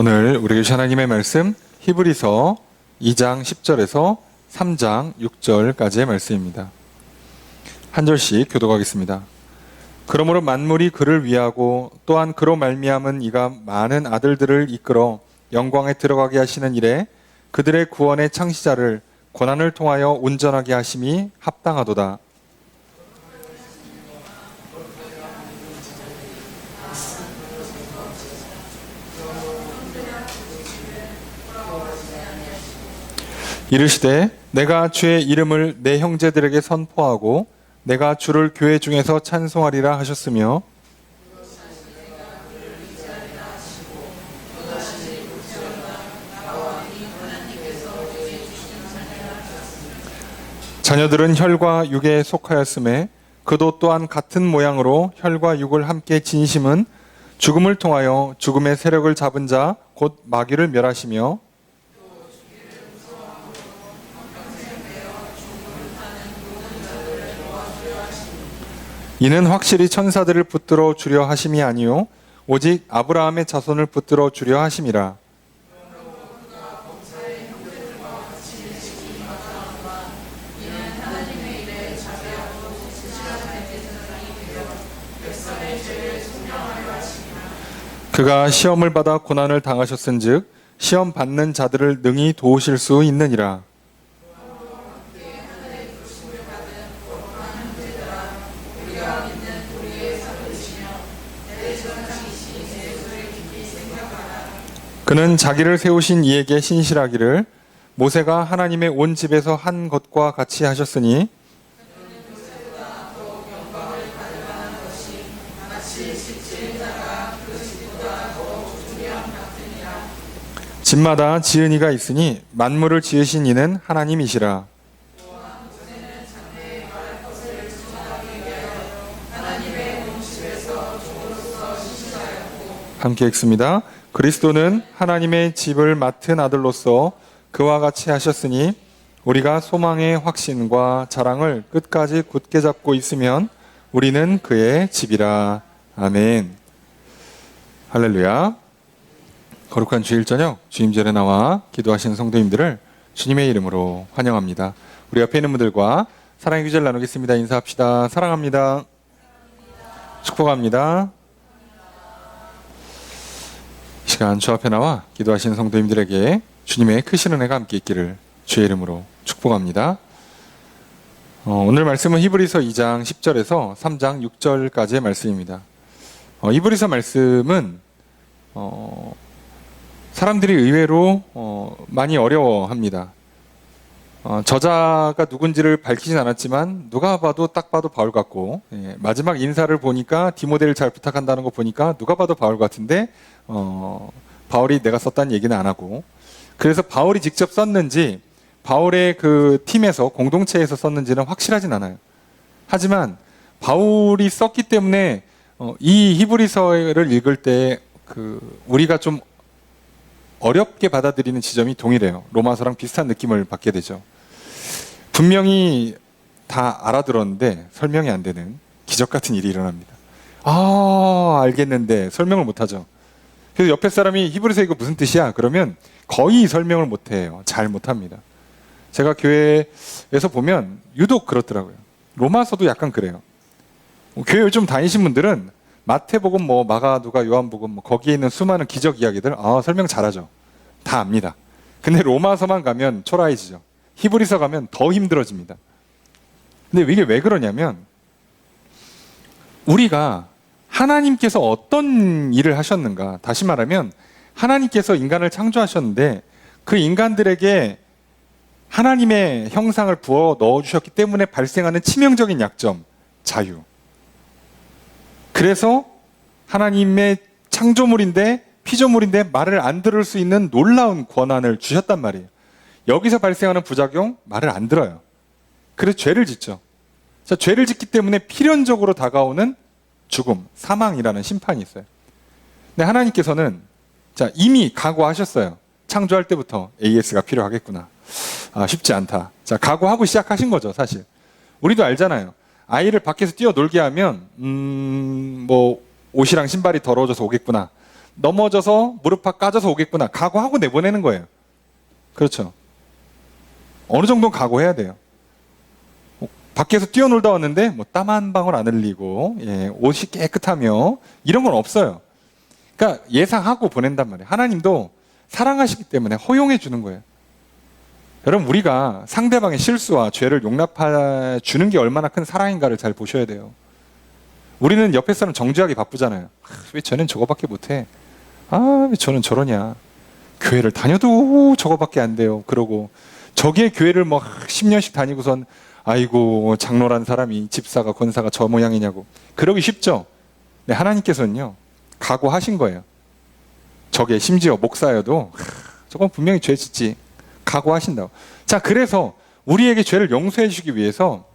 오늘 우리에게 주신 하나님의 말씀 히브리서 2장 10절에서 3장 6절까지의 말씀입니다. 한 절씩 교독하겠습니다. 그러므로 만물이 그를 위하고 또한 그로 말미암은 이가 많은 아들들을 이끌어 영광에 들어가게 하시는 일에 그들의 구원의 창시자를 고난을 통하여 온전하게 하심이 합당하도다. 이르시되 내가 주의 이름을 내 형제들에게 선포하고 내가 주를 교회 중에서 찬송하리라 하셨으며 자녀들은 혈과 육에 속하였음에 그도 또한 같은 모양으로 혈과 육을 함께 지니심은 죽음을 통하여 죽음의 세력을 잡은 자 곧 마귀를 멸하시며 이는 확실히 천사들을 붙들어 주려 하심이 아니요 오직 아브라함의 자손을 붙들어 주려 하심이라. 그가 시험을 받아 고난을 당하셨은즉 시험 받는 자들을 능히 도우실 수 있느니라. 그는 자기를 세우신 이에게 신실하기를 모세가 하나님의 온 집에서 한 것과 같이 하셨으니 집마다 지은 이가 있으니 만물을 지으신 이는 하나님이시라. 함께 읽습니다. 그리스도는 하나님의 집을 맡은 아들로서 그와 같이 하셨으니 우리가 소망의 확신과 자랑을 끝까지 굳게 잡고 있으면 우리는 그의 집이라. 아멘. 할렐루야. 거룩한 주일 저녁 주임절에 나와 기도하시는 성도님들을 주님의 이름으로 환영합니다. 우리 옆에 있는 분들과 사랑의 규제를 나누겠습니다. 인사합시다. 사랑합니다. 축복합니다. 이 시간 주 앞에 나와 기도하시는 성도님들에게 주님의 크신 은혜가 함께 있기를 주의 이름으로 축복합니다. 오늘 말씀은 히브리서 2장 10절에서 3장 6절까지의 말씀입니다. 히브리서 말씀은 사람들이 의외로 많이 어려워합니다. 저자가 누군지를 밝히진 않았지만 누가 봐도 딱 봐도 바울 같고, 마지막 인사를 보니까 디모데를 잘 부탁한다는 거 보니까 누가 봐도 바울 같은데 바울이 내가 썼다는 얘기는 안 하고, 그래서 바울이 직접 썼는지 바울의 그 팀에서 공동체에서 썼는지는 확실하진 않아요. 하지만 바울이 썼기 때문에 이 히브리서를 읽을 때 우리가 좀 어렵게 받아들이는 지점이 동일해요. 로마서랑 비슷한 느낌을 받게 되죠. 분명히 다 알아들었는데 설명이 안 되는 기적 같은 일이 일어납니다. 알겠는데 설명을 못하죠. 그래서 옆에 사람이 히브리서 이거 무슨 뜻이야? 그러면 거의 설명을 못해요. 잘 못합니다. 제가 교회에서 보면 유독 그렇더라고요. 로마서도 약간 그래요. 교회 좀 다니신 분들은 마태복음, 마가, 누가, 요한복음, 거기에 있는 수많은 기적 이야기들 설명 잘하죠. 다 압니다. 근데 로마서만 가면 초라해지죠. 히브리서 가면 더 힘들어집니다. 근데 이게 왜 그러냐면 우리가 하나님께서 어떤 일을 하셨는가, 다시 말하면 하나님께서 인간을 창조하셨는데 그 인간들에게 하나님의 형상을 부어 넣어주셨기 때문에 발생하는 치명적인 약점, 자유. 그래서 하나님의 창조물인데 피조물인데 말을 안 들을 수 있는 놀라운 권한을 주셨단 말이에요. 여기서 발생하는 부작용, 말을 안 들어요. 그래서 죄를 짓죠. 자, 죄를 짓기 때문에 필연적으로 다가오는 죽음, 사망이라는 심판이 있어요. 근데 하나님께서는 이미 각오하셨어요. 창조할 때부터 AS가 필요하겠구나. 쉽지 않다. 각오하고 시작하신 거죠, 사실. 우리도 알잖아요. 아이를 밖에서 뛰어놀게 하면 옷이랑 신발이 더러워져서 오겠구나. 넘어져서 무릎팍 까져서 오겠구나. 각오하고 내보내는 거예요. 그렇죠. 어느 정도는 각오해야 돼요. 밖에서 뛰어놀다 왔는데 뭐 땀 한 방울 안 흘리고 옷이 깨끗하며 이런 건 없어요. 그러니까 예상하고 보낸단 말이에요. 하나님도 사랑하시기 때문에 허용해 주는 거예요. 여러분, 우리가 상대방의 실수와 죄를 용납해 주는 게 얼마나 큰 사랑인가를 잘 보셔야 돼요. 우리는 옆에 사람 정죄하기 바쁘잖아요. 왜 쟤는 저거밖에 못해? 왜 저는 저러냐? 교회를 다녀도 저거밖에 안 돼요. 그러고 저기에 교회를 뭐 10년씩 다니고선 아이고 장로란 사람이 집사가 권사가 저 모양이냐고 그러기 쉽죠. 네, 하나님께서는요 각오하신 거예요. 저게 심지어 목사여도 저건 분명히 죄 짓지 각오하신다고. 자, 그래서 우리에게 죄를 용서해 주시기 위해서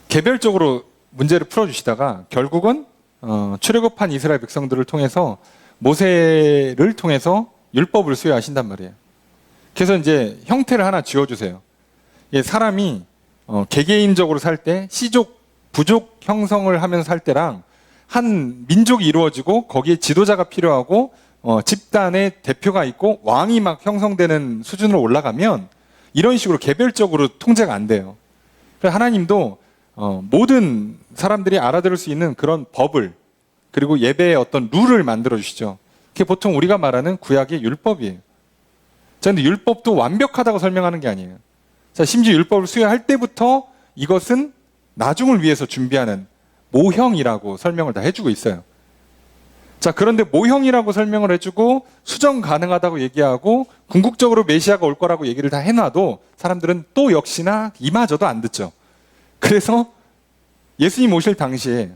개별적으로 문제를 풀어주시다가 결국은 출애굽한 이스라엘 백성들을 통해서 모세를 통해서 율법을 수여하신단 말이에요. 그래서 이제 형태를 하나 지어주세요. 사람이 개개인적으로 살 때 시족, 부족 형성을 하면서 살 때랑 한 민족이 이루어지고 거기에 지도자가 필요하고 집단의 대표가 있고 왕이 막 형성되는 수준으로 올라가면 이런 식으로 개별적으로 통제가 안 돼요. 그래서 하나님도 모든 사람들이 알아들을 수 있는 그런 법을 그리고 예배의 어떤 룰을 만들어 주시죠. 그게 보통 우리가 말하는 구약의 율법이에요. 자, 근데 율법도 완벽하다고 설명하는 게 아니에요. 자, 심지어 율법을 수여할 때부터 이것은 나중을 위해서 준비하는 모형이라고 설명을 다 해주고 있어요. 자, 그런데 모형이라고 설명을 해주고 수정 가능하다고 얘기하고 궁극적으로 메시아가 올 거라고 얘기를 다 해놔도 사람들은 또 역시나 이마저도 안 듣죠. 그래서 예수님 오실 당시에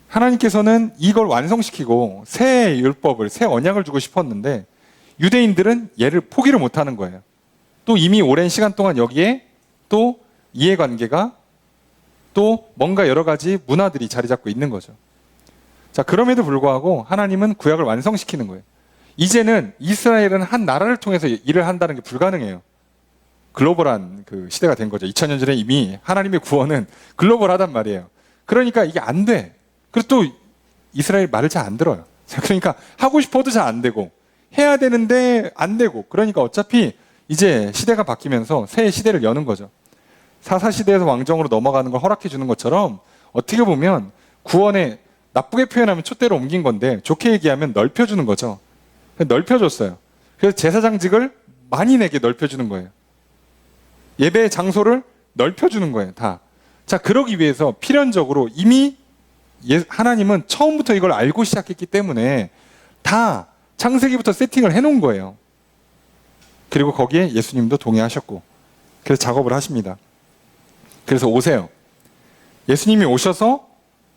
하나님께서는 이걸 완성시키고 새 율법을, 새 언약을 주고 싶었는데 유대인들은 얘를 포기를 못하는 거예요. 또 이미 오랜 시간 동안 여기에 또 이해관계가 또 뭔가 여러 가지 문화들이 자리 잡고 있는 거죠. 자, 그럼에도 불구하고 하나님은 구약을 완성시키는 거예요. 이제는 이스라엘은 한 나라를 통해서 일을 한다는 게 불가능해요. 글로벌한 그 시대가 된 거죠. 2000년 전에 이미 하나님의 구원은 글로벌하단 말이에요. 그러니까 이게 안 돼. 그리고 또 이스라엘 말을 잘 안 들어요. 그러니까 하고 싶어도 잘 안 되고 해야 되는데 안 되고 그러니까 어차피 이제 시대가 바뀌면서 새 시대를 여는 거죠. 사사시대에서 왕정으로 넘어가는 걸 허락해 주는 것처럼 어떻게 보면 구원에 나쁘게 표현하면 촛대로 옮긴 건데 좋게 얘기하면 넓혀주는 거죠. 넓혀줬어요. 그래서 제사장직을 만인에게 넓혀주는 거예요. 예배의 장소를 넓혀주는 거예요. 다. 자, 그러기 위해서 필연적으로 이미 하나님은 처음부터 이걸 알고 시작했기 때문에 다 창세기부터 세팅을 해놓은 거예요. 그리고 거기에 예수님도 동의하셨고 그래서 작업을 하십니다. 그래서 오세요. 예수님이 오셔서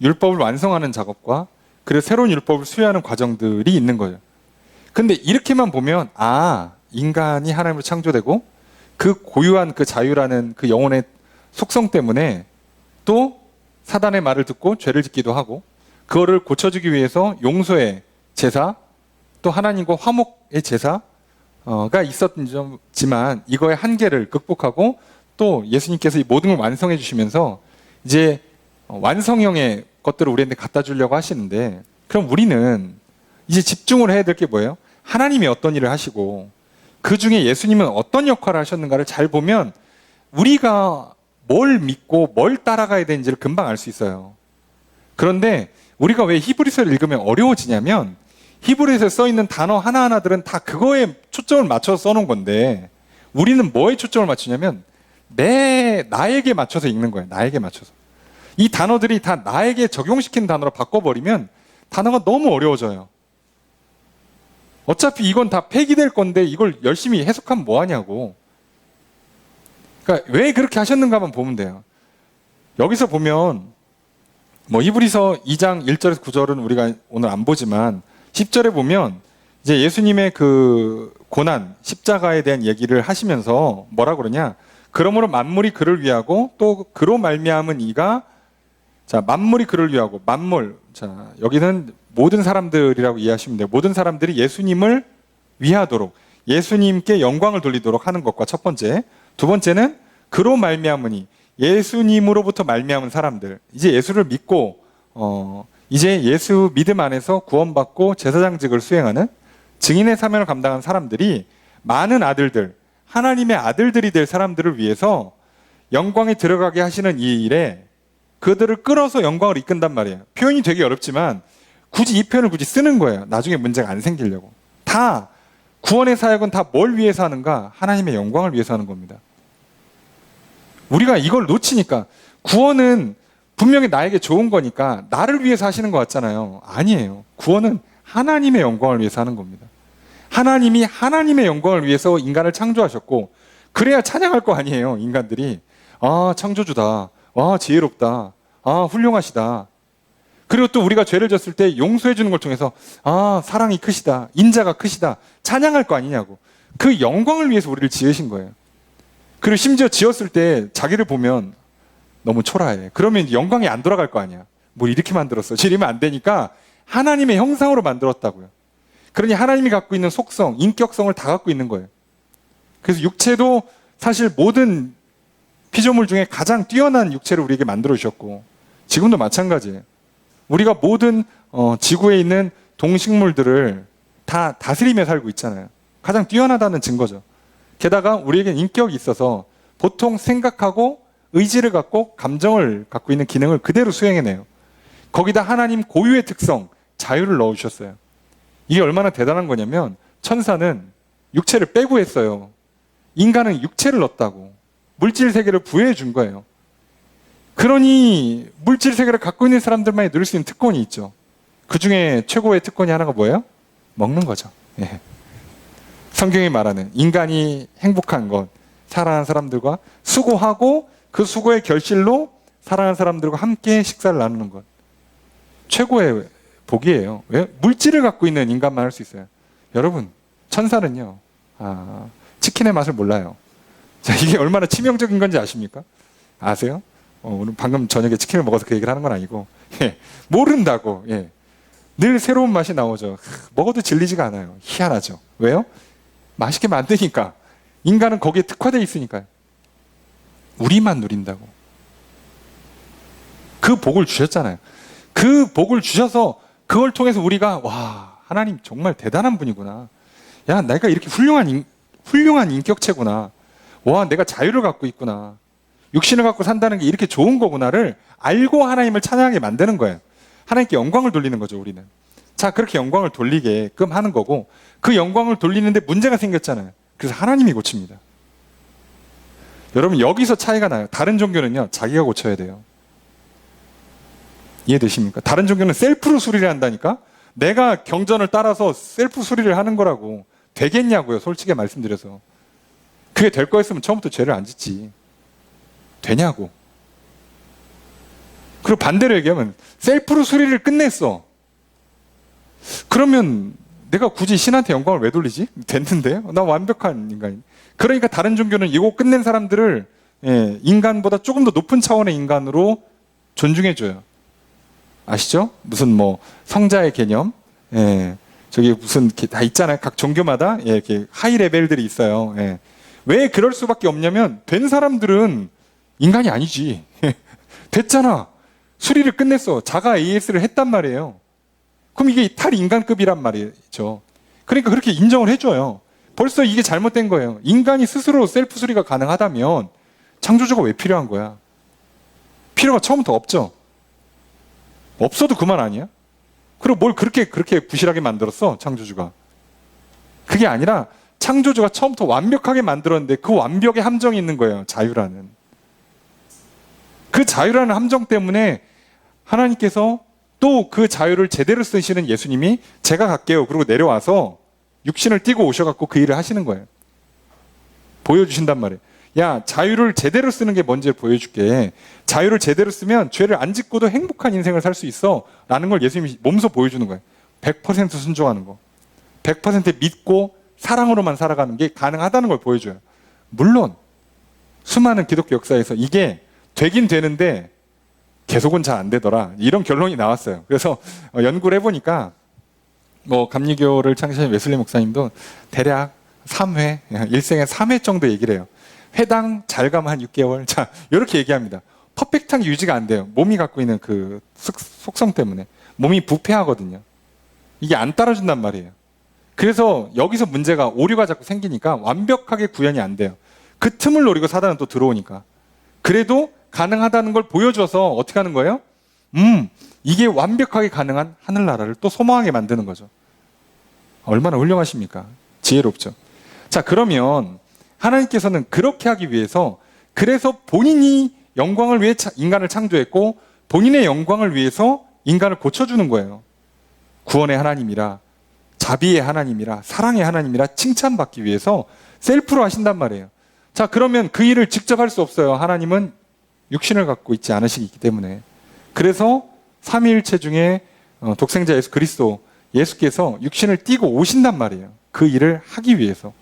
율법을 완성하는 작업과 그래서 새로운 율법을 수여하는 과정들이 있는 거예요. 근데 이렇게만 보면 인간이 하나님으로 창조되고 그 고유한 그 자유라는 그 영혼의 속성 때문에 또 사단의 말을 듣고 죄를 짓기도 하고 그거를 고쳐주기 위해서 용서의 제사 또 하나님과 화목의 제사가 있었지만 이거의 한계를 극복하고 또 예수님께서 이 모든 걸 완성해 주시면서 이제 완성형의 것들을 우리한테 갖다 주려고 하시는데 그럼 우리는 이제 집중을 해야 될 게 뭐예요? 하나님이 어떤 일을 하시고 그 중에 예수님은 어떤 역할을 하셨는가를 잘 보면 우리가 뭘 믿고 뭘 따라가야 되는지를 금방 알 수 있어요. 그런데 우리가 왜 히브리서를 읽으면 어려워지냐면 히브리서에 써있는 단어 하나하나들은 다 그거에 초점을 맞춰서 써놓은 건데 우리는 뭐에 초점을 맞추냐면 나에게 맞춰서 읽는 거예요. 나에게 맞춰서. 이 단어들이 다 나에게 적용시키는 단어로 바꿔버리면 단어가 너무 어려워져요. 어차피 이건 다 폐기될 건데 이걸 열심히 해석하면 뭐하냐고. 그러니까 왜 그렇게 하셨는가만 보면 돼요. 여기서 보면 뭐 히브리서 2장 1절에서 9절은 우리가 오늘 안 보지만 10절에 보면 이제 예수님의 그 고난, 십자가에 대한 얘기를 하시면서 뭐라 그러냐? 그러므로 만물이 그를 위하고 또 그로 말미암은 이가 자, 만물이 그를 위하고 만물. 자, 여기는 모든 사람들이라고 이해하시면 돼요. 모든 사람들이 예수님을 위하도록 예수님께 영광을 돌리도록 하는 것과 첫 번째. 두 번째는 그로 말미암으니 예수님으로부터 말미암은 사람들. 이제 예수를 믿고 이제 예수 믿음 안에서 구원받고 제사장직을 수행하는 증인의 사명을 감당한 사람들이 많은 아들들, 하나님의 아들들이 될 사람들을 위해서 영광에 들어가게 하시는 이 일에 그들을 끌어서 영광을 이끈단 말이에요. 표현이 되게 어렵지만 굳이 이 표현을 굳이 쓰는 거예요. 나중에 문제가 안 생기려고. 다 구원의 사역은 다 뭘 위해서 하는가? 하나님의 영광을 위해서 하는 겁니다. 우리가 이걸 놓치니까 구원은 분명히 나에게 좋은 거니까 나를 위해서 하시는 것 같잖아요. 아니에요. 구원은 하나님의 영광을 위해서 하는 겁니다. 하나님이 하나님의 영광을 위해서 인간을 창조하셨고 그래야 찬양할 거 아니에요. 인간들이 아 창조주다. 아 지혜롭다. 아 훌륭하시다. 그리고 또 우리가 죄를 졌을 때 용서해 주는 걸 통해서 아 사랑이 크시다. 인자가 크시다. 찬양할 거 아니냐고. 그 영광을 위해서 우리를 지으신 거예요. 그리고 심지어 지었을 때 자기를 보면 너무 초라해. 그러면 영광이 안 돌아갈 거 아니야. 뭘 이렇게 만들었어. 지리면 안 되니까 하나님의 형상으로 만들었다고요. 그러니 하나님이 갖고 있는 속성, 인격성을 다 갖고 있는 거예요. 그래서 육체도 사실 모든 피조물 중에 가장 뛰어난 육체를 우리에게 만들어 주셨고 지금도 마찬가지예요. 우리가 모든 지구에 있는 동식물들을 다 다스리며 살고 있잖아요. 가장 뛰어나다는 증거죠. 게다가 우리에겐 인격이 있어서 보통 생각하고 의지를 갖고 감정을 갖고 있는 기능을 그대로 수행해내요. 거기다 하나님 고유의 특성, 자유를 넣어주셨어요. 이게 얼마나 대단한 거냐면 천사는 육체를 빼고 했어요. 인간은 육체를 넣었다고. 물질 세계를 부여해 준 거예요. 그러니 물질 세계를 갖고 있는 사람들만이 누릴 수 있는 특권이 있죠. 그 중에 최고의 특권이 하나가 뭐예요? 먹는 거죠. 예. 성경이 말하는 인간이 행복한 것, 사랑하는 사람들과 수고하고 그 수고의 결실로 사랑하는 사람들과 함께 식사를 나누는 것. 최고의 복이에요. 왜? 물질을 갖고 있는 인간만 할 수 있어요. 여러분, 천사는요, 치킨의 맛을 몰라요. 자, 이게 얼마나 치명적인 건지 아십니까? 아세요? 오늘 방금 저녁에 치킨을 먹어서 그 얘기를 하는 건 아니고, 예, 모른다고, 예. 늘 새로운 맛이 나오죠. 먹어도 질리지가 않아요. 희한하죠. 왜요? 맛있게 만드니까. 인간은 거기에 특화되어 있으니까요. 우리만 누린다고. 그 복을 주셨잖아요. 그 복을 주셔서 그걸 통해서 우리가 와 하나님 정말 대단한 분이구나. 야 내가 이렇게 훌륭한 인격체구나. 와 내가 자유를 갖고 있구나. 육신을 갖고 산다는 게 이렇게 좋은 거구나를 알고 하나님을 찬양하게 만드는 거예요. 하나님께 영광을 돌리는 거죠 우리는. 자 그렇게 영광을 돌리게끔 하는 거고 그 영광을 돌리는데 문제가 생겼잖아요. 그래서 하나님이 고칩니다. 여러분 여기서 차이가 나요. 다른 종교는요 자기가 고쳐야 돼요. 이해되십니까? 다른 종교는 셀프로 수리를 한다니까? 내가 경전을 따라서 셀프 수리를 하는 거라고. 되겠냐고요, 솔직히 말씀드려서. 그게 될 거였으면 처음부터 죄를 안 짓지. 되냐고. 그리고 반대로 얘기하면 셀프로 수리를 끝냈어. 그러면 내가 굳이 신한테 영광을 왜 돌리지? 됐는데요? 나 완벽한 인간이. 그러니까 다른 종교는 이거 끝낸 사람들을 인간보다 조금 더 높은 차원의 인간으로 존중해줘요. 아시죠? 무슨 뭐 성자의 개념, 저기 무슨 다 있잖아요. 각 종교마다 이렇게 하이 레벨들이 있어요. 왜 그럴 수밖에 없냐면 된 사람들은 인간이 아니지. 됐잖아. 수리를 끝냈어. 자가 AS를 했단 말이에요. 그럼 이게 탈인간급이란 말이죠. 그러니까 그렇게 인정을 해줘요. 벌써 이게 잘못된 거예요. 인간이 스스로 셀프 수리가 가능하다면 창조주가 왜 필요한 거야? 필요가 처음부터 없죠. 없어도 그만 아니야? 그리고 뭘 그렇게 부실하게 만들었어, 창조주가. 그게 아니라 창조주가 처음부터 완벽하게 만들었는데 그 완벽에 함정이 있는 거예요, 자유라는. 그 자유라는 함정 때문에 하나님께서 또 그 자유를 제대로 쓰시는 예수님이 제가 갈게요. 그리고 내려와서 육신을 띠고 오셔갖고 그 일을 하시는 거예요. 보여주신단 말이에요. 야, 자유를 제대로 쓰는 게 뭔지 보여줄게. 자유를 제대로 쓰면 죄를 안 짓고도 행복한 인생을 살 수 있어. 라는 걸 예수님이 몸소 보여주는 거예요. 100% 순종하는 거. 100% 믿고 사랑으로만 살아가는 게 가능하다는 걸 보여줘요. 물론 수많은 기독교 역사에서 이게 되긴 되는데 계속은 잘 안 되더라. 이런 결론이 나왔어요. 그래서 연구를 해보니까 뭐 감리교를 창시한 웨슬리 목사님도 대략 3회, 일생에 3회 정도 얘기를 해요. 회당 잘 가면 한 6개월. 자, 이렇게 얘기합니다. 퍼펙트하게 유지가 안 돼요. 몸이 갖고 있는 그 속성 때문에. 몸이 부패하거든요. 이게 안 따라준단 말이에요. 그래서 여기서 문제가 오류가 자꾸 생기니까 완벽하게 구현이 안 돼요. 그 틈을 노리고 사단은 또 들어오니까. 그래도 가능하다는 걸 보여줘서 어떻게 하는 거예요? 이게 완벽하게 가능한 하늘나라를 또 소망하게 만드는 거죠. 얼마나 훌륭하십니까? 지혜롭죠. 자, 그러면 하나님께서는 그렇게 하기 위해서 그래서 본인이 영광을 위해 인간을 창조했고 본인의 영광을 위해서 인간을 고쳐주는 거예요. 구원의 하나님이라, 자비의 하나님이라, 사랑의 하나님이라 칭찬받기 위해서 셀프로 하신단 말이에요. 자, 그러면 그 일을 직접 할 수 없어요. 하나님은 육신을 갖고 있지 않으시기 때문에. 그래서 삼위일체 중에 독생자 예수 그리스도, 예수께서 육신을 띠고 오신단 말이에요. 그 일을 하기 위해서.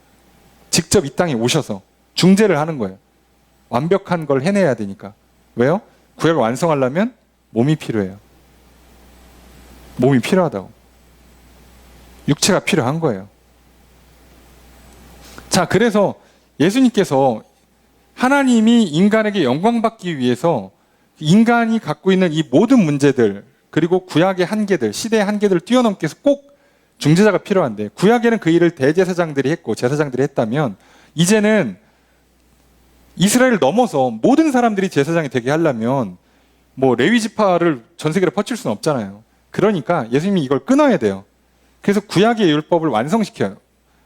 직접 이 땅에 오셔서 중재를 하는 거예요. 완벽한 걸 해내야 되니까. 왜요? 구약을 완성하려면 몸이 필요해요. 몸이 필요하다고. 육체가 필요한 거예요. 자, 그래서 예수님께서 하나님이 인간에게 영광받기 위해서 인간이 갖고 있는 이 모든 문제들, 그리고 구약의 한계들, 시대의 한계들을 뛰어넘기 위해서 꼭 중재자가 필요한데, 구약에는 그 일을 대제사장들이 했고 제사장들이 했다면, 이제는 이스라엘을 넘어서 모든 사람들이 제사장이 되게 하려면 뭐 레위 지파를 전 세계로 퍼칠 수는 없잖아요. 그러니까 예수님이 이걸 끊어야 돼요. 그래서 구약의 율법을 완성시켜요.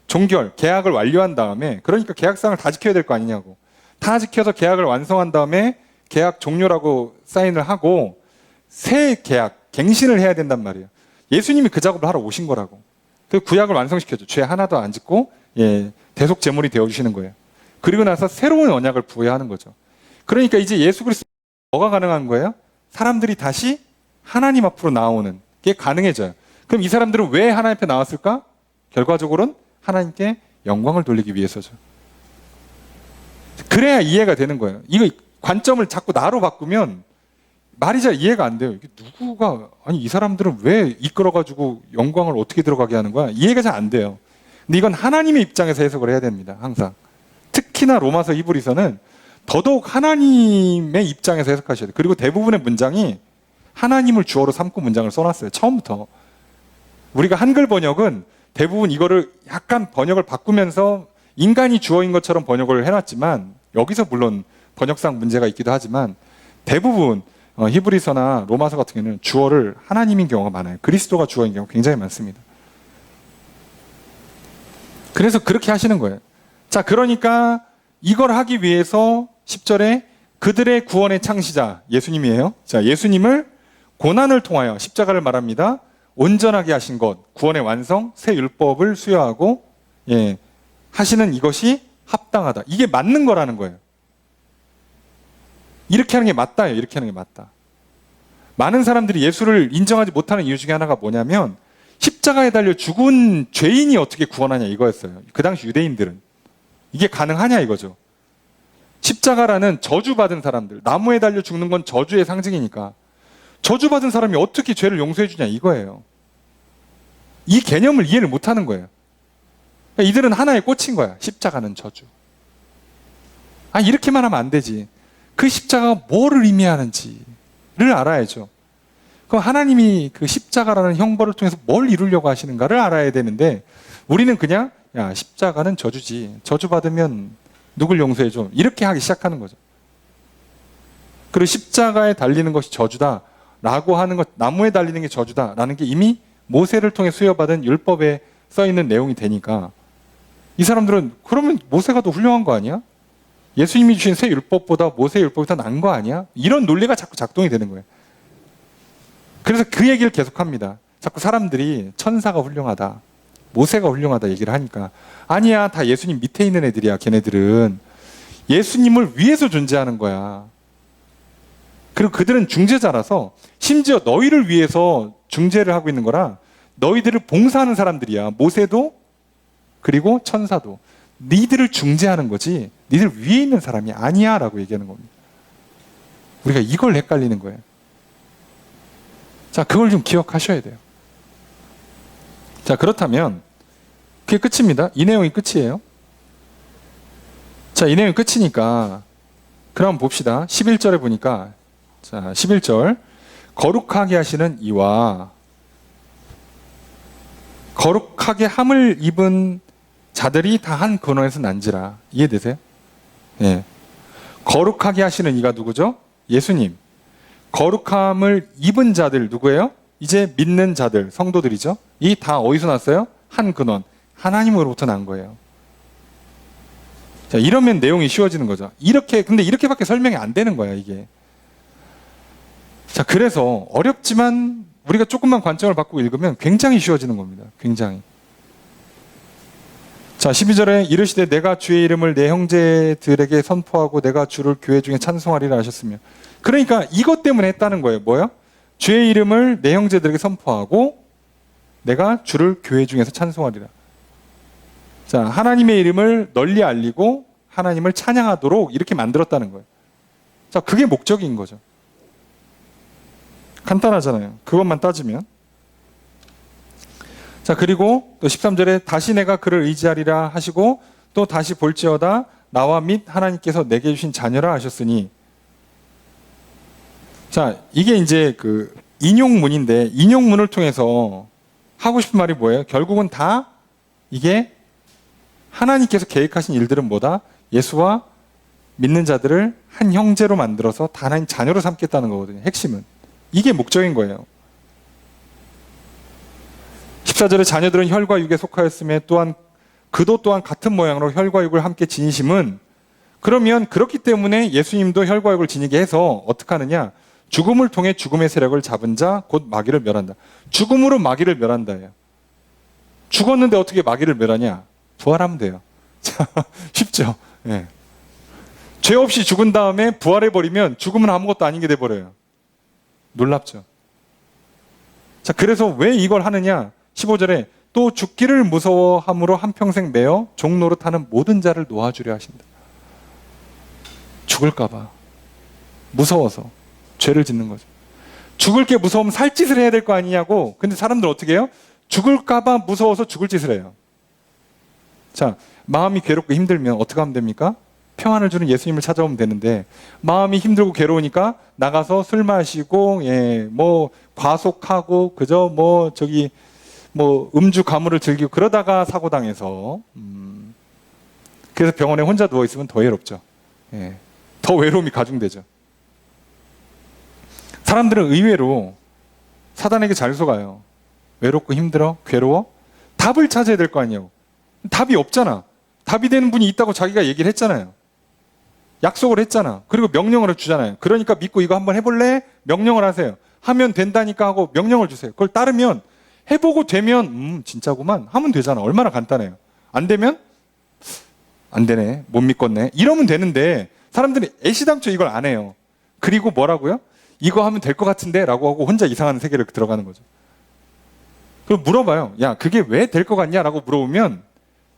종결, 계약을 완료한 다음에, 그러니까 계약상을 다 지켜야 될 거 아니냐고. 다 지켜서 계약을 완성한 다음에 계약 종료라고 사인을 하고 새 계약, 갱신을 해야 된단 말이에요. 예수님이 그 작업을 하러 오신 거라고. 그 구약을 완성시켜줘. 죄 하나도 안 짓고 대속 제물이 되어주시는 거예요. 그리고 나서 새로운 언약을 부여하는 거죠. 그러니까 이제 예수 그리스도 뭐가 가능한 거예요? 사람들이 다시 하나님 앞으로 나오는 게 가능해져요. 그럼 이 사람들은 왜 하나님 앞에 나왔을까? 결과적으로는 하나님께 영광을 돌리기 위해서죠. 그래야 이해가 되는 거예요. 이거 관점을 자꾸 나로 바꾸면 말이 잘 이해가 안 돼요. 이게 누구가, 아니 이 사람들은 왜 이끌어가지고 영광을 어떻게 들어가게 하는 거야? 이해가 잘 안 돼요. 근데 이건 하나님의 입장에서 해석을 해야 됩니다. 항상. 특히나 로마서 히브리서는 더더욱 하나님의 입장에서 해석하셔야 돼요. 그리고 대부분의 문장이 하나님을 주어로 삼고 문장을 써놨어요. 처음부터. 우리가 한글 번역은 대부분 이거를 약간 번역을 바꾸면서 인간이 주어인 것처럼 번역을 해놨지만, 여기서 물론 번역상 문제가 있기도 하지만 대부분 히브리서나 로마서 같은 경우는 주어를 하나님인 경우가 많아요. 그리스도가 주어인 경우가 굉장히 많습니다. 그래서 그렇게 하시는 거예요. 자, 그러니까 이걸 하기 위해서 10절에 그들의 구원의 창시자 예수님이에요. 자, 예수님을 고난을 통하여, 십자가를 말합니다, 온전하게 하신 것, 구원의 완성, 새 율법을 수여하고 하시는 이것이 합당하다. 이게 맞는 거라는 거예요. 이렇게 하는 게 맞다예요. 이렇게 하는 게 맞다. 많은 사람들이 예수를 인정하지 못하는 이유 중에 하나가 뭐냐면, 십자가에 달려 죽은 죄인이 어떻게 구원하냐 이거였어요. 그 당시 유대인들은. 이게 가능하냐 이거죠. 십자가라는 저주받은 사람들, 나무에 달려 죽는 건 저주의 상징이니까 저주받은 사람이 어떻게 죄를 용서해 주냐 이거예요. 이 개념을 이해를 못하는 거예요. 그러니까 이들은 하나에 꽂힌 거야. 십자가는 저주. 아, 이렇게만 하면 안 되지. 그 십자가가 뭐를 의미하는지를 알아야죠. 그럼 하나님이 그 십자가라는 형벌을 통해서 뭘 이루려고 하시는가를 알아야 되는데, 우리는 그냥 야, 십자가는 저주지. 저주받으면 누굴 용서해줘. 이렇게 하기 시작하는 거죠. 그리고 십자가에 달리는 것이 저주다라고 하는 것, 나무에 달리는 게 저주다라는 게 이미 모세를 통해 수여받은 율법에 써있는 내용이 되니까, 이 사람들은 그러면 모세가 더 훌륭한 거 아니야? 예수님이 주신 새 율법보다 모세 율법이 더 나은 거 아니야? 이런 논리가 자꾸 작동이 되는 거예요. 그래서 그 얘기를 계속합니다. 자꾸 사람들이 천사가 훌륭하다, 모세가 훌륭하다 얘기를 하니까, 아니야, 다 예수님 밑에 있는 애들이야. 걔네들은 예수님을 위해서 존재하는 거야. 그리고 그들은 중재자라서, 심지어 너희를 위해서 중재를 하고 있는 거라, 너희들을 봉사하는 사람들이야. 모세도 그리고 천사도 니들을 중재하는 거지 니들 위에 있는 사람이 아니야 라고 얘기하는 겁니다. 우리가 이걸 헷갈리는 거예요. 자, 그걸 좀 기억하셔야 돼요. 자, 그렇다면 그게 끝입니다. 이 내용이 끝이에요. 자, 이 내용이 끝이니까 그럼 봅시다. 11절에 보니까, 자, 11절, 거룩하게 하시는 이와 거룩하게 함을 입은 자들이 다 한 근원에서 난지라. 이해되세요? 예. 거룩하게 하시는 이가 누구죠? 예수님. 거룩함을 입은 자들 누구예요? 이제 믿는 자들, 성도들이죠. 이 다 어디서 났어요? 한 근원, 하나님으로부터 난 거예요. 자, 이러면 내용이 쉬워지는 거죠. 근데 이렇게밖에 설명이 안 되는 거야, 이게. 자, 그래서 어렵지만 우리가 조금만 관점을 바꾸고 읽으면 굉장히 쉬워지는 겁니다. 굉장히. 자, 12절에 이르시되 내가 주의 이름을 내 형제들에게 선포하고 내가 주를 교회 중에 찬송하리라 하셨으며. 그러니까 이것 때문에 했다는 거예요. 뭐요? 주의 이름을 내 형제들에게 선포하고 내가 주를 교회 중에서 찬송하리라. 자, 하나님의 이름을 널리 알리고 하나님을 찬양하도록 이렇게 만들었다는 거예요. 자, 그게 목적인 거죠. 간단하잖아요. 그것만 따지면. 자, 그리고 또 13절에 다시 내가 그를 의지하리라 하시고 또 다시 볼지어다 나와 및 하나님께서 내게 주신 자녀라 하셨으니. 자, 이게 이제 그 인용문인데 인용문을 통해서 하고 싶은 말이 뭐예요? 결국은 다 이게 하나님께서 계획하신 일들은 뭐다? 예수와 믿는 자들을 한 형제로 만들어서 다 하나님 자녀로 삼겠다는 거거든요. 핵심은. 이게 목적인 거예요. 14절에 자녀들은 혈과 육에 속하였음에 또한 그도 또한 같은 모양으로 혈과 육을 함께 지니심은, 그러면 그렇기 때문에 예수님도 혈과 육을 지니게 해서 어떻게 하느냐? 죽음을 통해 죽음의 세력을 잡은 자 곧 마귀를 멸한다. 죽음으로 마귀를 멸한다예요. 죽었는데 어떻게 마귀를 멸하냐? 부활하면 돼요. 쉽죠? 예. 죄 없이 죽은 다음에 부활해버리면 죽음은 아무것도 아닌 게 돼버려요. 놀랍죠? 자, 그래서 왜 이걸 하느냐? 15절에 또 죽기를 무서워함으로 한평생 매어 종 노릇하는 모든 자를 놓아주려 하신다. 죽을까봐 무서워서 죄를 짓는 거죠. 죽을 게 무서우면 살 짓을 해야 될 거 아니냐고. 근데 사람들 어떻게 해요? 죽을까봐 무서워서 죽을 짓을 해요. 자, 마음이 괴롭고 힘들면 어떻게 하면 됩니까? 평안을 주는 예수님을 찾아오면 되는데, 마음이 힘들고 괴로우니까 나가서 술 마시고, 뭐 과속하고, 그저 뭐 음주 가물을 즐기고 그러다가 사고 당해서, 그래서 병원에 혼자 누워 있으면 더 외롭죠. 더 외로움이 가중되죠. 사람들은 의외로 사단에게 잘 속아요. 외롭고 힘들어, 괴로워, 답을 찾아야 될 거 아니에요. 답이 없잖아. 답이 되는 분이 있다고 자기가 얘기를 했잖아요. 약속을 했잖아. 그리고 명령을 주잖아요. 그러니까 믿고 이거 한번 해볼래? 명령을 하세요. 하면 된다니까 하고 명령을 주세요. 그걸 따르면, 해보고 되면 진짜구만 하면 되잖아. 얼마나 간단해요. 안 되면 안 되네, 못 믿겠네, 이러면 되는데 사람들이 애시당초 이걸 안 해요. 그리고 뭐라고요? 이거 하면 될 것 같은데 라고 하고 혼자 이상한 세계를 들어가는 거죠. 그럼 물어봐요. 야, 그게 왜 될 것 같냐 라고 물어보면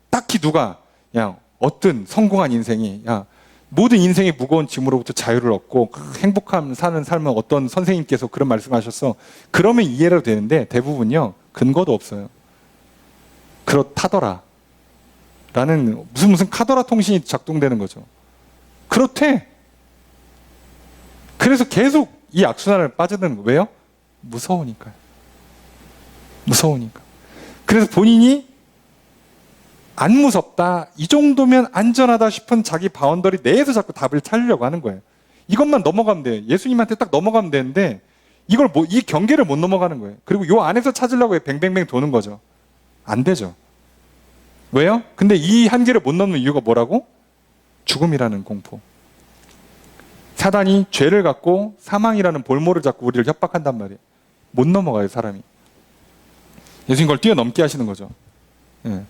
딱히 누가, 야, 어떤 성공한 인생이, 야, 모든 인생의 무거운 짐으로부터 자유를 얻고 행복한 사는 삶은 어떤 선생님께서 그런 말씀하셨어. 그러면 이해라도 되는데 대부분요, 근거도 없어요. 그렇다더라 라는 무슨 카더라 통신이 작동되는 거죠. 그렇대. 그래서 계속 이 악순환을 빠져드는 거예요. 왜요? 무서우니까요. 무서우니까. 그래서 본인이 안 무섭다, 이 정도면 안전하다 싶은 자기 바운더리 내에서 자꾸 답을 찾으려고 하는 거예요. 이것만 넘어가면 돼요. 예수님한테 딱 넘어가면 되는데 이 경계를 못 넘어가는 거예요. 그리고 요 안에서 찾으려고 뱅뱅뱅 도는 거죠. 안 되죠. 왜요? 근데 이 한계를 못 넘는 이유가 뭐라고? 죽음이라는 공포. 사단이 죄를 갖고 사망이라는 볼모를 잡고 우리를 협박한단 말이에요. 못 넘어가요, 사람이. 예수님 그걸 뛰어넘게 하시는 거죠. 예.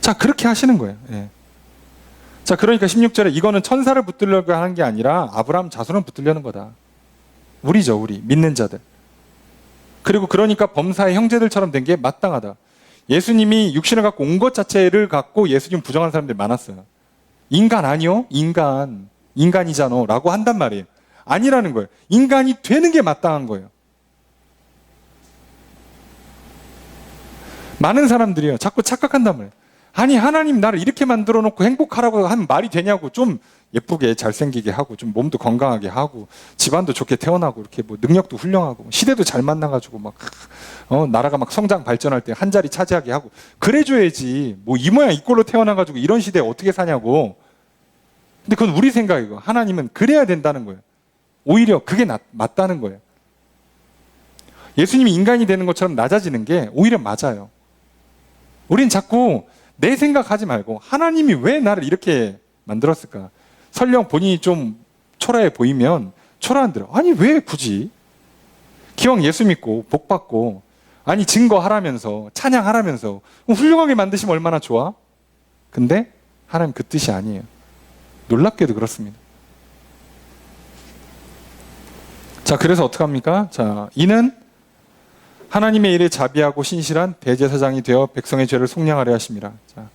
자, 그렇게 하시는 거예요. 예. 자, 그러니까 16절에 이거는 천사를 붙들려고 하는 게 아니라 아브라함 자손을 붙들려는 거다. 우리죠, 우리 믿는 자들. 그리고 그러니까 범사의 형제들처럼 된 게 마땅하다. 예수님이 육신을 갖고 온 것 자체를 갖고 예수님 부정한 사람들이 많았어요. 인간 아니요? 인간이잖아 라고 한단 말이에요. 아니라는 거예요. 인간이 되는 게 마땅한 거예요. 많은 사람들이요, 자꾸 착각한단 말이에요. 아니, 하나님 나를 이렇게 만들어 놓고 행복하라고 하면 말이 되냐고. 좀 예쁘게 잘생기게 하고 좀 몸도 건강하게 하고 집안도 좋게 태어나고 이렇게 뭐 능력도 훌륭하고 시대도 잘 만나가지고 막 나라가 막 성장 발전할 때 한 자리 차지하게 하고 그래줘야지. 뭐 이 모양 이 꼴로 태어나가지고 이런 시대에 어떻게 사냐고. 근데 그건 우리 생각이고 하나님은 그래야 된다는 거예요. 오히려 그게 맞다는 거예요. 예수님이 인간이 되는 것처럼 낮아지는 게 오히려 맞아요. 우린 자꾸 내 생각하지 말고 하나님이 왜 나를 이렇게 만들었을까? 설령 본인이 좀 초라해 보이면 초라한대로 아니 왜 굳이? 기왕 예수 믿고 복 받고 아니 증거하라면서 찬양하라면서 훌륭하게 만드시면 얼마나 좋아? 근데 하나님 그 뜻이 아니에요. 놀랍게도 그렇습니다. 자, 그래서 어떡합니까? 자, 이는 하나님의 일에 자비하고 신실한 대제사장이 되어 백성의 죄를 속량하려 하심이라. 자,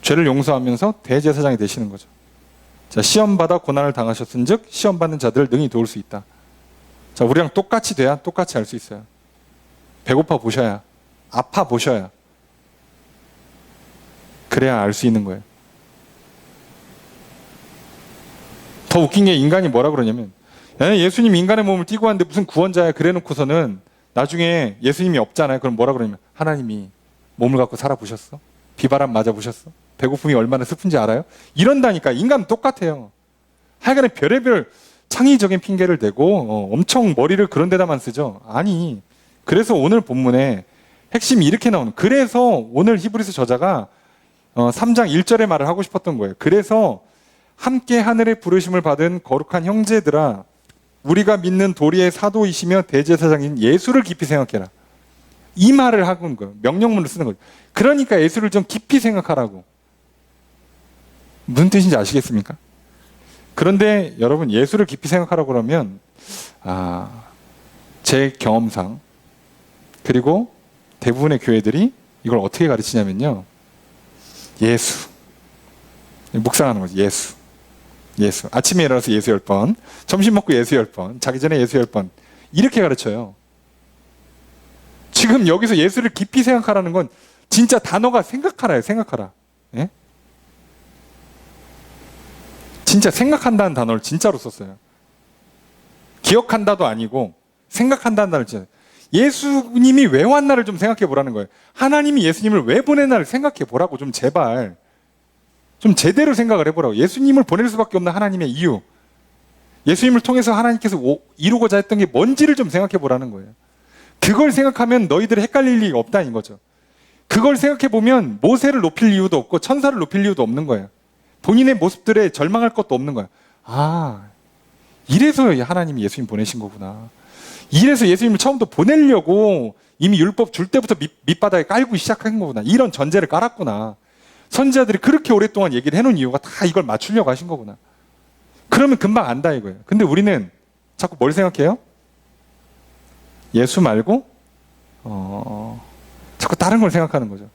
죄를 용서하면서 대제사장이 되시는 거죠. 자, 시험받아 고난을 당하셨은즉 시험받는 자들을 능히 도울 수 있다. 자, 우리랑 똑같이 돼야 똑같이 알 수 있어요. 배고파 보셔야, 아파 보셔야, 그래야 알 수 있는 거예요. 더 웃긴 게 인간이 뭐라 그러냐면 예수님 인간의 몸을 띠고 왔는데 무슨 구원자야 그래 놓고서는 나중에 예수님이 없잖아요. 그럼 뭐라 그러냐면 하나님이 몸을 갖고 살아보셨어? 비바람 맞아보셨어? 배고픔이 얼마나 슬픈지 알아요? 이런다니까. 인간은 똑같아요. 하여간에 별의별 창의적인 핑계를 대고 엄청 머리를 그런 데다만 쓰죠. 아니, 그래서 오늘 본문에 핵심이 이렇게 나오는, 그래서 오늘 히브리서 저자가 3장 1절의 말을 하고 싶었던 거예요. 그래서 함께 하늘의 부르심을 받은 거룩한 형제들아, 우리가 믿는 도리의 사도이시며 대제사장인 예수를 깊이 생각해라. 이 말을 하고 있는 거예요. 명령문을 쓰는 거예요. 그러니까 예수를 좀 깊이 생각하라고. 무슨 뜻인지 아시겠습니까? 그런데 여러분, 예수를 깊이 생각하라고 그러면 제 경험상 그리고 대부분의 교회들이 이걸 어떻게 가르치냐면요, 예수, 묵상하는 거죠. 예수. 아침에 일어나서 예수 10번, 점심 먹고 예수 10번, 자기 전에 예수 10번, 이렇게 가르쳐요. 지금 여기서 예수를 깊이 생각하라는 건 진짜 단어가 생각하라예요. 생각하라. 예? 진짜 생각한다는 단어를 진짜로 썼어요. 기억한다도 아니고 생각한다는 단어를 진짜. 예수님이 왜 왔나를 좀 생각해 보라는 거예요. 하나님이 예수님을 왜 보냈나를 생각해 보라고. 좀 제발 좀 제대로 생각을 해보라고. 예수님을 보낼 수밖에 없는 하나님의 이유, 예수님을 통해서 하나님께서 이루고자 했던 게 뭔지를 좀 생각해 보라는 거예요. 그걸 생각하면 너희들이 헷갈릴 리가 없다는 거죠. 그걸 생각해 보면 모세를 높일 이유도 없고 천사를 높일 이유도 없는 거예요. 본인의 모습들에 절망할 것도 없는 거예요. 이래서 하나님이 예수님 보내신 거구나. 이래서 예수님을 처음부터 보내려고 이미 율법 줄 때부터 밑바닥에 깔고 시작한 거구나. 이런 전제를 깔았구나. 선지자들이 그렇게 오랫동안 얘기를 해놓은 이유가 다 이걸 맞추려고 하신 거구나. 그러면 금방 안다 이거예요. 근데 우리는 자꾸 뭘 생각해요? 예수 말고 자꾸 다른 걸 생각하는 거죠.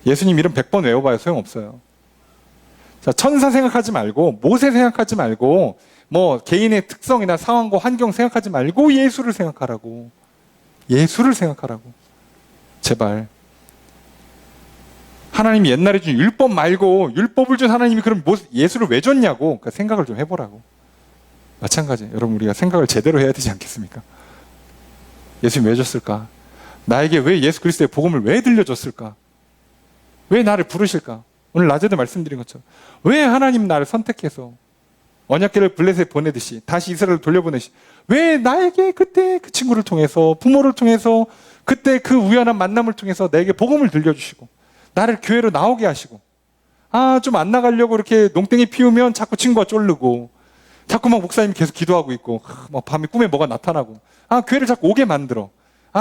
예수님 이름 100번 외워봐야 소용없어요. 자, 천사 생각하지 말고, 모세 생각하지 말고, 뭐 개인의 특성이나 상황과 환경 생각하지 말고 예수를 생각하라고. 예수를 생각하라고. 제발. 하나님이 옛날에 준 율법 말고 율법을 준 하나님이 그럼 예수를 왜 줬냐고. 그러니까 생각을 좀 해보라고. 마찬가지. 여러분, 우리가 생각을 제대로 해야 되지 않겠습니까? 예수님 왜 줬을까? 나에게 왜 예수 그리스도의 복음을 왜 들려줬을까? 왜 나를 부르실까? 오늘 낮에도 말씀드린 것처럼 왜 하나님 나를 선택해서 언약궤를 블레셋에 보내듯이 다시 이스라엘을 돌려보내시, 왜 나에게 그때 그 친구를 통해서, 부모를 통해서, 그때 그 우연한 만남을 통해서 나에게 복음을 들려주시고 나를 교회로 나오게 하시고, 좀 안 나가려고 이렇게 농땡이 피우면 자꾸 친구가 쫄르고, 자꾸 막 목사님이 계속 기도하고 있고, 막 밤에 꿈에 뭐가 나타나고, 교회를 자꾸 오게 만들어.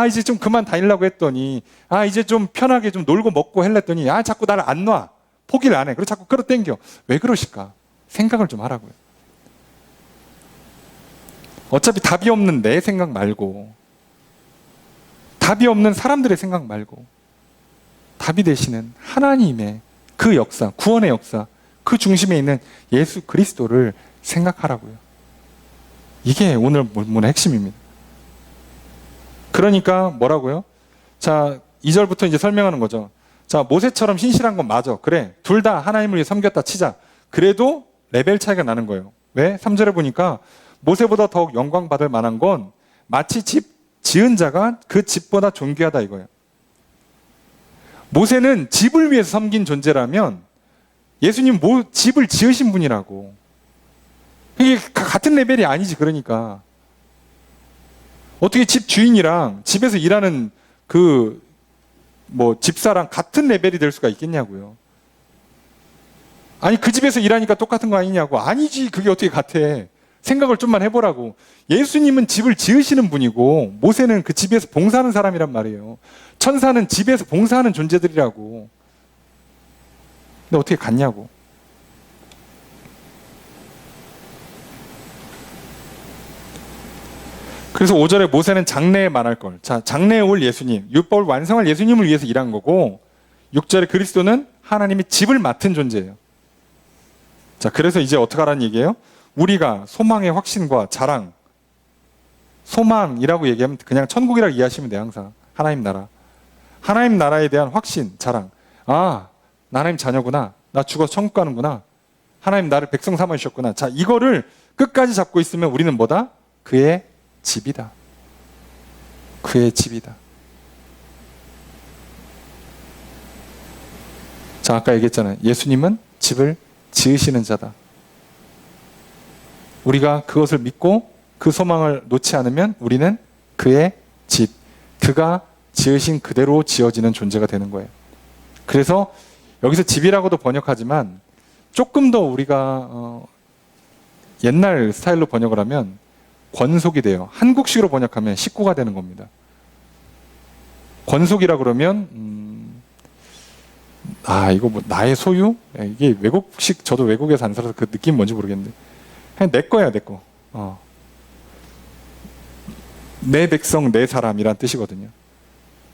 이제 좀 그만 다니려고 했더니, 이제 좀 편하게 좀 놀고 먹고 했더니, 자꾸 나를 안 놔. 포기를 안 해. 그리고 자꾸 끌어당겨. 왜 그러실까? 생각을 좀 하라고요. 어차피 답이 없는 내 생각 말고, 답이 없는 사람들의 생각 말고, 답이 되시는 하나님의 그 역사, 구원의 역사, 그 중심에 있는 예수 그리스도를 생각하라고요. 이게 오늘 본문의 핵심입니다. 그러니까 뭐라고요? 자, 2절부터 이제 설명하는 거죠. 자, 모세처럼 신실한 건 맞아. 그래. 둘 다 하나님을 위해 섬겼다 치자. 그래도 레벨 차이가 나는 거예요. 왜? 3절에 보니까 모세보다 더욱 영광 받을 만한 건 마치 집 지은 자가 그 집보다 존귀하다 이거예요. 모세는 집을 위해서 섬긴 존재라면 예수님 집을 지으신 분이라고. 이게 같은 레벨이 아니지. 그러니까 어떻게 집 주인이랑 집에서 일하는 집사랑 같은 레벨이 될 수가 있겠냐고요. 아니 그 집에서 일하니까 똑같은 거 아니냐고. 아니지. 그게 어떻게 같아. 생각을 좀만 해보라고. 예수님은 집을 지으시는 분이고 모세는 그 집에서 봉사하는 사람이란 말이에요. 천사는 집에서 봉사하는 존재들이라고. 근데 어떻게 같냐고. 그래서 5절에 모세는 장래에 말할 걸. 자, 장래에 올 예수님, 율법을 완성할 예수님을 위해서 일한 거고 6절에 그리스도는 하나님의 집을 맡은 존재예요. 자, 그래서 이제 어떻게 하라는 얘기예요? 우리가 소망의 확신과 자랑, 소망이라고 얘기하면 그냥 천국이라고 이해하시면 돼요. 항상 하나님 나라, 하나님 나라에 대한 확신, 자랑. 아, 나 하나님 자녀구나. 나 죽어서 천국 가는구나. 하나님 나를 백성 삼아 주셨구나. 자, 이거를 끝까지 잡고 있으면 우리는 뭐다? 그의 집이다. 그의 집이다. 자, 아까 얘기했잖아요. 예수님은 집을 지으시는 자다. 우리가 그것을 믿고 그 소망을 놓지 않으면 우리는 그의 집, 그가 지으신 그대로 지어지는 존재가 되는 거예요. 그래서 여기서 집이라고도 번역하지만 조금 더 우리가 옛날 스타일로 번역을 하면 권속이 돼요. 한국식으로 번역하면 식구가 되는 겁니다. 권속이라 그러면 이거 뭐 나의 소유? 이게 외국식, 저도 외국에서 안 살아서 그 느낌 뭔지 모르겠는데 그냥 내 거야, 내 거. 내 백성, 내 사람이란 뜻이거든요.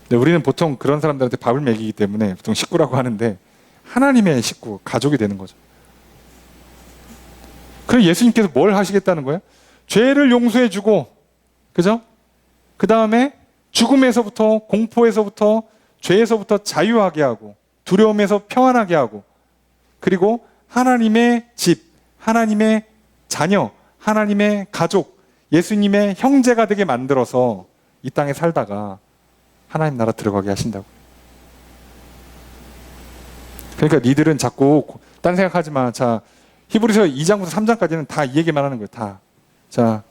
근데 우리는 보통 그런 사람들한테 밥을 먹이기 때문에 보통 식구라고 하는데 하나님의 식구, 가족이 되는 거죠. 그럼 예수님께서 뭘 하시겠다는 거예요? 죄를 용서해주고, 그죠? 그 다음에 죽음에서부터, 공포에서부터, 죄에서부터 자유하게 하고, 두려움에서 평안하게 하고, 그리고 하나님의 집, 하나님의 자녀, 하나님의 가족, 예수님의 형제가 되게 만들어서 이 땅에 살다가 하나님 나라 들어가게 하신다고. 그러니까 니들은 자꾸 딴 생각하지 마. 자, 히브리서 2장부터 3장까지는 다 이 얘기만 하는 거예요. 다. 자,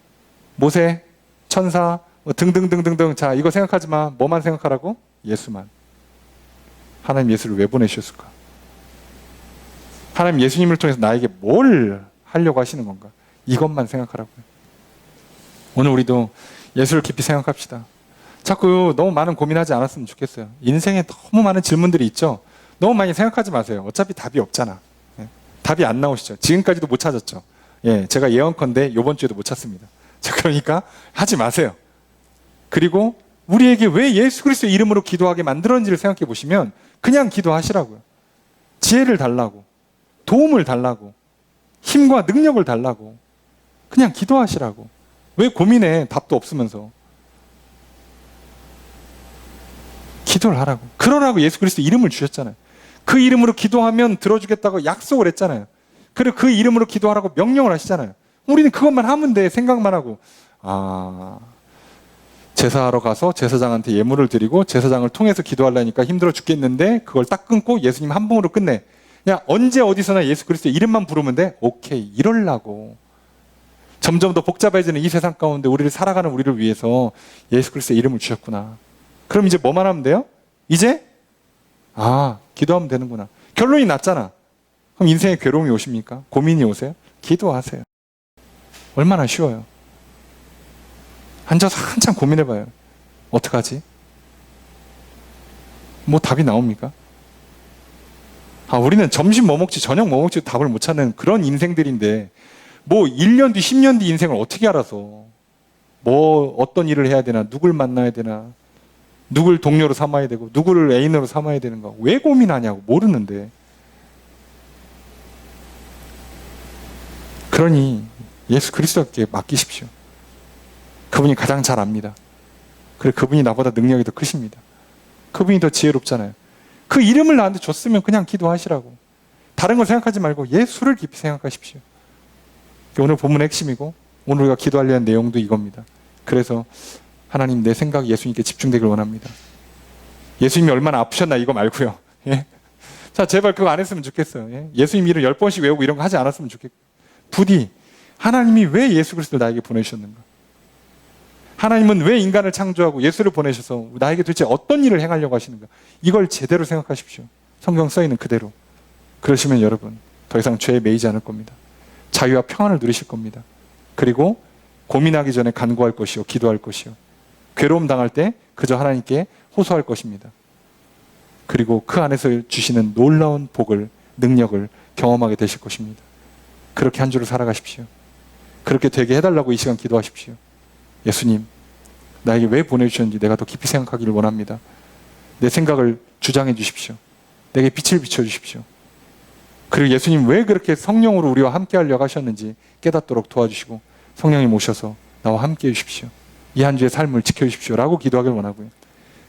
모세, 천사, 등등등등등. 자, 이거 생각하지 마. 뭐만 생각하라고? 예수만. 하나님 예수를 왜 보내셨을까? 하나님 예수님을 통해서 나에게 뭘 하려고 하시는 건가? 이것만 생각하라고요. 오늘 우리도 예수를 깊이 생각합시다. 자꾸 너무 많은 고민하지 않았으면 좋겠어요. 인생에 너무 많은 질문들이 있죠. 너무 많이 생각하지 마세요. 어차피 답이 없잖아. 답이 안 나오시죠. 지금까지도 못 찾았죠. 제가 예언컨대 이번 주에도 못 찾습니다. 자, 그러니까 하지 마세요. 그리고 우리에게 왜 예수 그리스도의 이름으로 기도하게 만들었는지를 생각해 보시면 그냥 기도하시라고요. 지혜를 달라고, 도움을 달라고, 힘과 능력을 달라고, 그냥 기도하시라고. 왜 고민해? 답도 없으면서. 기도를 하라고. 그러라고 예수 그리스도 이름을 주셨잖아요. 그 이름으로 기도하면 들어주겠다고 약속을 했잖아요. 그리고 그 이름으로 기도하라고 명령을 하시잖아요. 우리는 그것만 하면 돼. 생각만 하고. 제사하러 가서 제사장한테 예물을 드리고 제사장을 통해서 기도하려니까 힘들어 죽겠는데 그걸 딱 끊고 예수님 한 번으로 끝내. 그냥 언제 어디서나 예수 그리스도의 이름만 부르면 돼? 오케이. 이러려고. 점점 더 복잡해지는 이 세상 가운데 우리를 살아가는 우리를 위해서 예수 그리스도의 이름을 주셨구나. 그럼 이제 뭐만 하면 돼요? 이제 기도하면 되는구나. 결론이 났잖아. 그럼 인생에 괴로움이 오십니까? 고민이 오세요? 기도하세요. 얼마나 쉬워요. 앉아서 한참 고민해봐요. 어떡하지? 뭐 답이 나옵니까? 우리는 점심 뭐 먹지 저녁 뭐 먹지 답을 못 찾는 그런 인생들인데 뭐 1년 뒤 10년 뒤 인생을 어떻게 알아서 뭐 어떤 일을 해야 되나, 누굴 만나야 되나, 누굴 동료로 삼아야 되고 누구를 애인으로 삼아야 되는가, 왜 고민하냐고. 모르는데. 그러니 예수 그리스도께 맡기십시오. 그분이 가장 잘 압니다. 그리고 그분이 나보다 능력이 더 크십니다. 그분이 더 지혜롭잖아요. 그 이름을 나한테 줬으면 그냥 기도하시라고. 다른 걸 생각하지 말고 예수를 깊이 생각하십시오. 오늘 본문의 핵심이고 오늘 우리가 기도하려는 내용도 이겁니다. 그래서 하나님, 내 생각이 예수님께 집중되길 원합니다. 예수님이 얼마나 아프셨나 이거 말고요. 예? 자, 제발 그거 안 했으면 좋겠어요. 예? 예수님 이름 10번씩 외우고 이런 거 하지 않았으면 좋겠고, 부디 하나님이 왜 예수 그리스도를 나에게 보내셨는가? 하나님은 왜 인간을 창조하고 예수를 보내셔서 나에게 도대체 어떤 일을 행하려고 하시는가? 이걸 제대로 생각하십시오. 성경 써있는 그대로. 그러시면 여러분 더 이상 죄에 매이지 않을 겁니다. 자유와 평안을 누리실 겁니다. 그리고 고민하기 전에 간구할 것이요, 기도할 것이요, 괴로움 당할 때 그저 하나님께 호소할 것입니다. 그리고 그 안에서 주시는 놀라운 복을, 능력을 경험하게 되실 것입니다. 그렇게 한 주를 살아가십시오. 그렇게 되게 해달라고 이 시간 기도하십시오. 예수님, 나에게 왜 보내주셨는지 내가 더 깊이 생각하기를 원합니다. 내 생각을 주장해 주십시오. 내게 빛을 비춰주십시오. 그리고 예수님 왜 그렇게 성령으로 우리와 함께 하려고 하셨는지 깨닫도록 도와주시고 성령님 오셔서 나와 함께 해주십시오. 이 한 주의 삶을 지켜주십시오 라고 기도하길 원하고요.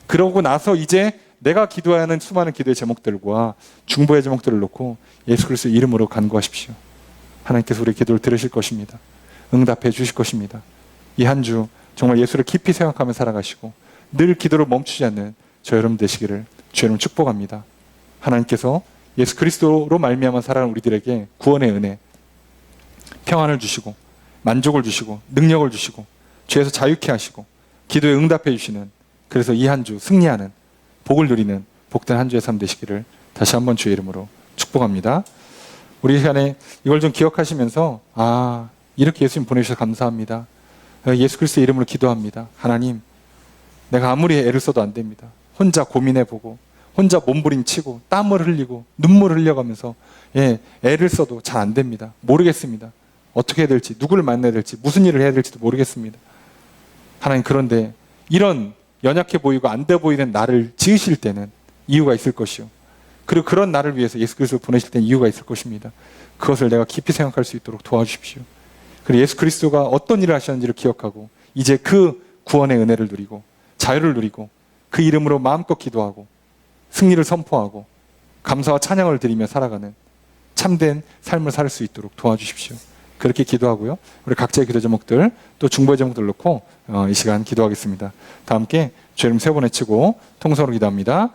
그러고 나서 이제 내가 기도해야 하는 수많은 기도의 제목들과 중보의 제목들을 놓고 예수 그리스도의 이름으로 간구하십시오. 하나님께서 우리의 기도를 들으실 것입니다. 응답해 주실 것입니다. 이 한 주 정말 예수를 깊이 생각하며 살아가시고 늘 기도를 멈추지 않는 저 여러분 되시기를 주 여러분 축복합니다. 하나님께서 예수 그리스도로 말미암아 살아가는 우리들에게 구원의 은혜, 평안을 주시고 만족을 주시고 능력을 주시고 죄에서 자유케 하시고 기도에 응답해 주시는, 그래서 이 한 주 승리하는 복을 누리는 복된 한 주의 삶 되시기를 다시 한번 주의 이름으로 축복합니다. 우리 시간에 이걸 좀 기억하시면서 이렇게 예수님 보내주셔서 감사합니다. 예수 그리스도의 이름으로 기도합니다. 하나님, 내가 아무리 애를 써도 안 됩니다. 혼자 고민해보고 혼자 몸부림치고 땀을 흘리고 눈물을 흘려가면서 애를 써도 잘 안 됩니다. 모르겠습니다. 어떻게 해야 될지, 누구를 만나야 될지, 무슨 일을 해야 될지도 모르겠습니다. 하나님, 그런데 이런 연약해 보이고 안 돼 보이는 나를 지으실 때는 이유가 있을 것이요, 그리고 그런 나를 위해서 예수 그리스도를 보내실 때는 이유가 있을 것입니다. 그것을 내가 깊이 생각할 수 있도록 도와주십시오. 그리고 예수 그리스도가 어떤 일을 하셨는지를 기억하고 이제 그 구원의 은혜를 누리고 자유를 누리고 그 이름으로 마음껏 기도하고 승리를 선포하고 감사와 찬양을 드리며 살아가는 참된 삶을 살 수 있도록 도와주십시오. 그렇게 기도하고요. 우리 각자의 기도 제목들 또 중보의 제목들 놓고 이 시간 기도하겠습니다. 다 함께 죄 이름 3번 외치고 통성으로 기도합니다.